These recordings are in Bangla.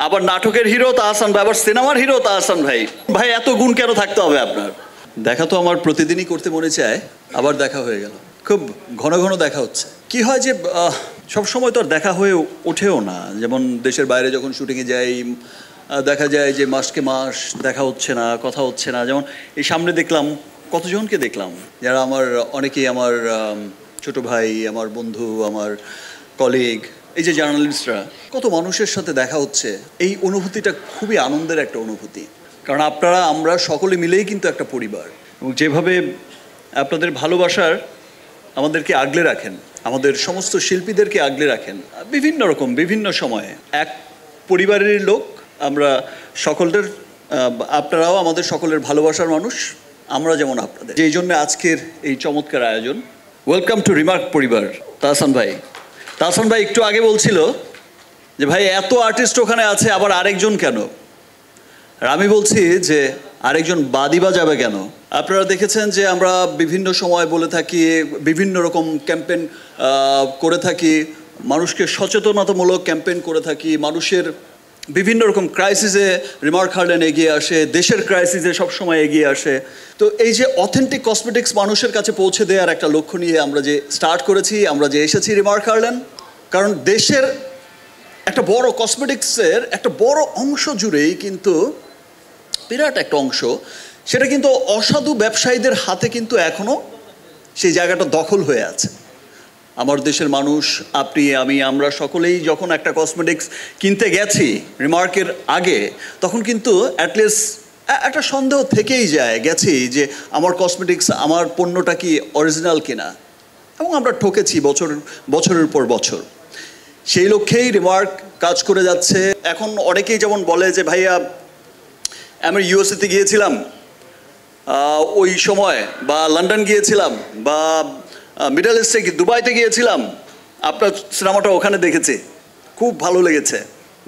আবার নাটকের হিরো তাহসান ভাই, আবার সিনেমার হিরো তাহসান ভাই। ভাই এত গুণ কেন থাকতে হবে আপনার? দেখা তো আমার প্রতিদিনই করতে মনে চায়, আবার দেখা হয়ে গেল। খুব ঘন ঘন দেখা হচ্ছে। কি হয় যে সব সময় তো আর দেখা হয়ে ওঠেও না। যেমন দেশের বাইরে যখন শুটিংয়ে যাই, দেখা যায় যে মাসকে মাস দেখা হচ্ছে না, কথা হচ্ছে না। যেমন এই সামনে দেখলাম কতজনকে দেখলাম, যারা আমার অনেকেই আমার ছোট ভাই, আমার বন্ধু, আমার কলিগ, এই যে জার্নালিস্টরা, কত মানুষের সাথে দেখা হচ্ছে। এই অনুভূতিটা খুবই আনন্দের একটা অনুভূতি, কারণ আপনারা আমরা সকলে মিলেই কিন্তু একটা পরিবার। এবং যেভাবে আপনাদের ভালোবাসার আমাদেরকে আগলে রাখেন, আমাদের সমস্ত শিল্পীদেরকে আগলে রাখেন বিভিন্ন রকম বিভিন্ন সময়ে, এক পরিবারের লোক আমরা সকলের। আপনারাও আমাদের সকলের ভালোবাসার মানুষ, আমরা যেমন আপনাদের। যেই জন্য আজকের এই চমৎকার আয়োজন। ওয়েলকাম টু রিমার্ক পরিবার। তাহসান ভাই একটু আগে বলছিল যে ভাই এত আর্টিস্ট ওখানে আছে, আবার আরেকজন কেন? আর আমি বলছি যে আরেকজন বাদিবা যাবে কেন? আপনারা দেখেছেন যে আমরা বিভিন্ন সময় বলে থাকি, বিভিন্ন রকম ক্যাম্পেইন করে থাকি, মানুষকে সচেতনতামূলক ক্যাম্পেইন করে থাকি, মানুষের বিভিন্ন রকম ক্রাইসিসে রিমার্ক হারলেন এগিয়ে আসে, দেশের ক্রাইসিসে সবসময় এগিয়ে আসে। তো এই যে অথেন্টিক কসমেটিক্স মানুষের কাছে পৌঁছে দেওয়ার একটা লক্ষ্য নিয়ে আমরা যে স্টার্ট করেছি, আমরা যে এসেছি রিমার্ক হারলেন, কারণ দেশের একটা বড় কসমেটিক্সের একটা বড় অংশ জুড়েই কিন্তু, বিরাট একটা অংশ, সেটা কিন্তু অসাধু ব্যবসায়ীদের হাতে কিন্তু এখনও সেই জায়গাটা দখল হয়ে আছে। আমার দেশের মানুষ, আপনি, আমি, আমরা সকলেই যখন একটা কসমেটিক্স কিনতে গেছি রিমার্কের আগে, তখন কিন্তু অ্যাটলিস্ট একটা সন্দেহ থেকেই গেছি যে আমার কসমেটিক্স, আমার পণ্যটা কি অরিজিনাল কিনা। এবং আমরা ঠকেছি বছরের পর বছর। সেই লক্ষ্যেই রিমার্ক কাজ করে যাচ্ছে। এখন অনেকেই যেমন বলে যে ভাইয়া আমি ইউএসএতে গিয়েছিলাম ওই সময়, বা লন্ডন গিয়েছিলাম, বা মিডল ইস্টে দুবাইতে গিয়েছিলাম, আপনার সিনেমাটা ওখানে দেখেছি, খুব ভালো লেগেছে।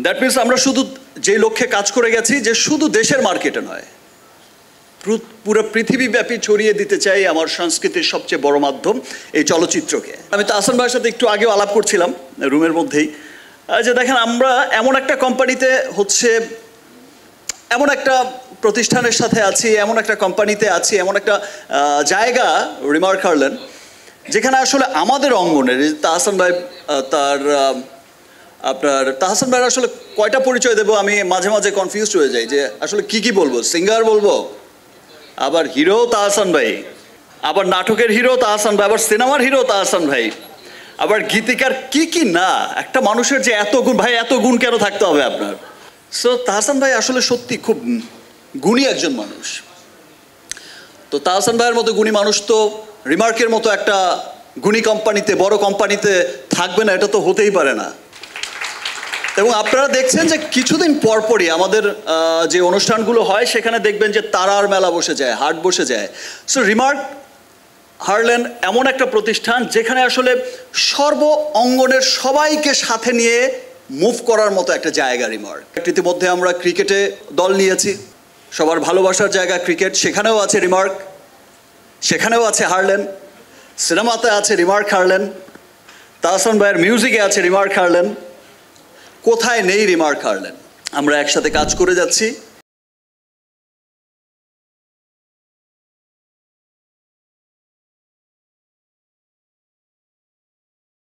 দ্যাট মিনস আমরা শুধু যে লক্ষ্যে কাজ করে গেছি যে শুধু দেশের মার্কেটে নয়, পুরো পৃথিবীব্যাপী ছড়িয়ে দিতে চাই আমার সংস্কৃতির সবচেয়ে বড় মাধ্যম এই চলচ্চিত্রকে। আমি তাহসান ভাইয়ের সাথে একটু আগেও আলাপ করছিলাম রুমের মধ্যেই, যে দেখেন আমরা এমন একটা কোম্পানিতে এমন একটা প্রতিষ্ঠানের সাথে আছি, এমন একটা কোম্পানিতে আছি, এমন একটা জায়গা রিমার্ক হারলেন, যেখানে আসলে আমাদের অঙ্গনের তাহসান ভাই, তাহসান ভাইয়ের আসলে কয়টা পরিচয় দেবো আমি মাঝে মাঝে কনফিউজড হয়ে যাই যে আসলে কি বলবো। সিঙ্গার বলবো, আবার হিরো তাহসান ভাই, আবার নাটকের হিরো তাহসান ভাই, আবার সিনেমার হিরো তাহসান ভাই, আবার গীতিকার, কি না। একটা মানুষের যে এত গুণ, ভাই এত গুণ কেন থাকতে হবে আপনার? সো তাহসান ভাই আসলে সত্যি খুব গুণী একজন মানুষ। তো তাহসান ভাইয়ের মতো গুণী মানুষ তো রিমার্কের মতো একটা গুণী কোম্পানিতে, বড় কোম্পানিতে থাকবে না, এটা তো হতেই পারে না। এবং আপনারা দেখছেন যে কিছুদিন পরপরই আমাদের যে অনুষ্ঠানগুলো হয় সেখানে দেখবেন যে তারার মেলা বসে যায়, হাট বসে যায়। সো রিমার্ক হারলেন এমন একটা প্রতিষ্ঠান যেখানে আসলে সর্ব অঙ্গনের সবাইকে সাথে নিয়ে মুভ করার মতো একটা জায়গা রিমার্ক। ইতিমধ্যে আমরা ক্রিকেটে দল নিয়েছি, সবার ভালোবাসার জায়গা ক্রিকেট, সেখানেও আছে রিমার্ক, সেখানেও আছে হারলেন। সিনেমাতে আছে রিমার্ক হারলেন, তাহসান ভাইয়ের মিউজিকে আছে রিমার্ক হারলেন, কোথায় নেই রিমার্ক হারলেন। আমরা একসাথে কাজ করে যাচ্ছি।